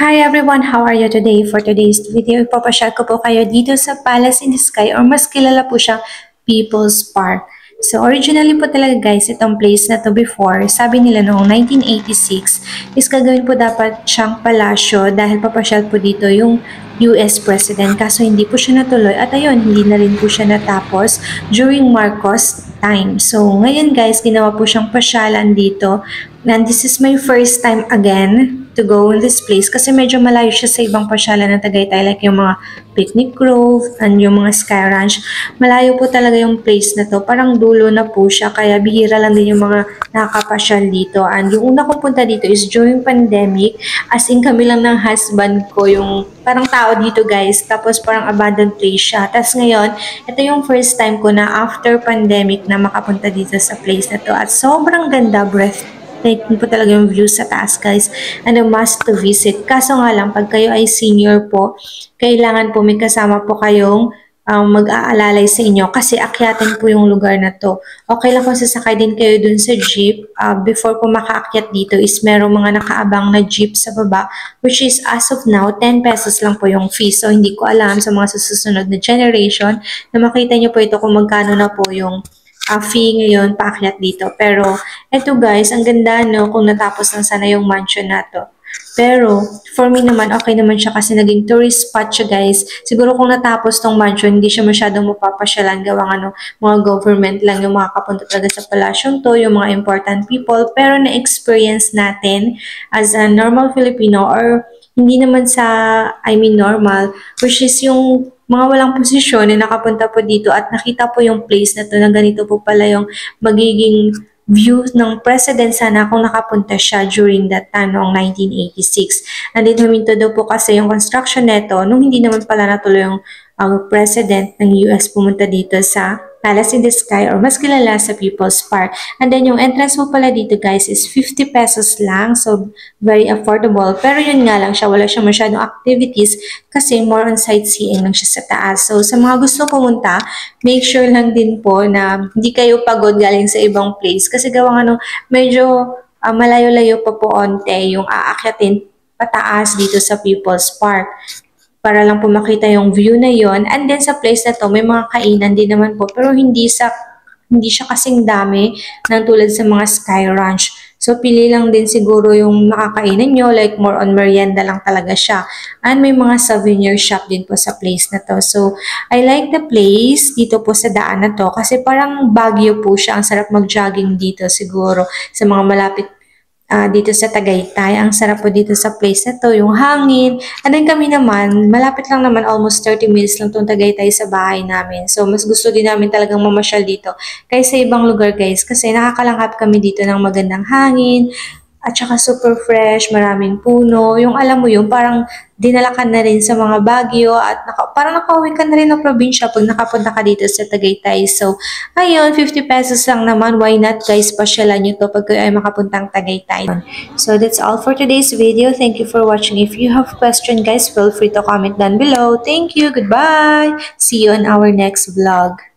Hi everyone, how are you today? For today's video, ipapasyal ko po kayo dito sa Palace in the Sky or mas kilala po siyang People's Park. So originally po talaga guys, itong place na to before, sabi nila noong 1986, is gagawin po dapat siyang palasyo dahil papasyal po dito yung US President. Kaso hindi po siya natuloy at ayun, hindi na rin po siya natapos during Marcos time. So ngayon guys, ginawa po siyang pasyalan dito. And this is my first time again to go in this place kasi medyo malayo siya sa ibang pasyalan ng Tagaytay like yung mga Picnic Grove and yung mga Sky Ranch. Malayo po talaga yung place na to. Parang dulo na po siya kaya bihira lang din yung mga nakakapasyal dito. And yung una kong punta dito is during pandemic. As in kami lang ng husband ko yung parang tao dito guys. Tapos parang abandoned place siya. Tapos ngayon, ito yung first time ko na after pandemic na makapunta dito sa place na to. At sobrang ganda, breathtaking po talaga yung view sa taas guys, and a must to visit. Kaso nga lang, pag kayo ay senior po, kailangan po may kasama po kayong mag-aalalay sa inyo kasi akyatin po yung lugar na to. Okay lang kung sasakay din kayo dun sa jeep. Before po makaakyat dito is merong mga nakaabang na jeep sa baba, which is as of now, 10 pesos lang po yung fee. So hindi ko alam sa mga susunod na generation na makita nyo po ito kung magkano na po yung fee ngayon paakyat dito. Pero eto guys, ang ganda no kung natapos lang sana yung mansion na to. Pero for me naman, okay naman siya kasi naging tourist spot siya guys. Siguro kung natapos tong mansion, hindi siya masyadong mapapasyalan gawang mga government lang yung makakapunta talaga sa palasyong to, yung mga important people. Pero na-experience natin as a normal Filipino or hindi naman normal, which is yung mga walang posisyon na nakapunta po dito at nakita po yung place na to na ganito po pala yung magiging view ng president sana kung nakapunta siya during that time noong 1986. And then huminto daw po kasi yung construction neto nung hindi naman pala natuloy yung president ng US pumunta dito sa Palace in the Sky or mas kilala sa People's Park. And then yung entrance mo pala dito guys is 50 pesos lang. So very affordable. Pero yun nga lang siya, wala siya masyadong activities kasi more on sightseeing lang siya sa taas. So sa mga gusto pumunta, make sure lang din po na hindi kayo pagod galing sa ibang place. Kasi gawang medyo malayo-layo pa po onte yung aakyatin pataas dito sa People's Park para lang po makita yung view na yon. And then sa place na to, may mga kainan din naman po, pero hindi siya kasing dami ng tulad sa mga Sky Ranch. So pili lang din siguro yung makakainan nyo, like more on merienda lang talaga siya. And may mga souvenir shop din po sa place na to. So I like the place dito po sa daan na to kasi parang Baguio po siya. Ang sarap mag-jogging dito siguro sa mga malapit dito sa Tagaytay. Ang sarap po dito sa place na to, yung hangin. And then kami naman, malapit lang naman, almost 30 minutes lang itong Tagaytay sa bahay namin. So mas gusto din namin talagang mamasyal dito kaysa ibang lugar guys kasi nakakalanghap kami dito ng magandang hangin at saka super fresh, maraming puno. Yung alam mo yung parang dinala ka na rin sa mga Baguio at parang nakauwi ka na rin ng probinsya pag nakapunta ka dito sa Tagaytay. So, ayun, 50 pesos lang naman. Why not guys, pasyalan nyo to pag kayo ay makapuntang Tagaytay. So, that's all for today's video. Thank you for watching. If you have question guys, feel free to comment down below. Thank you. Goodbye. See you on our next vlog.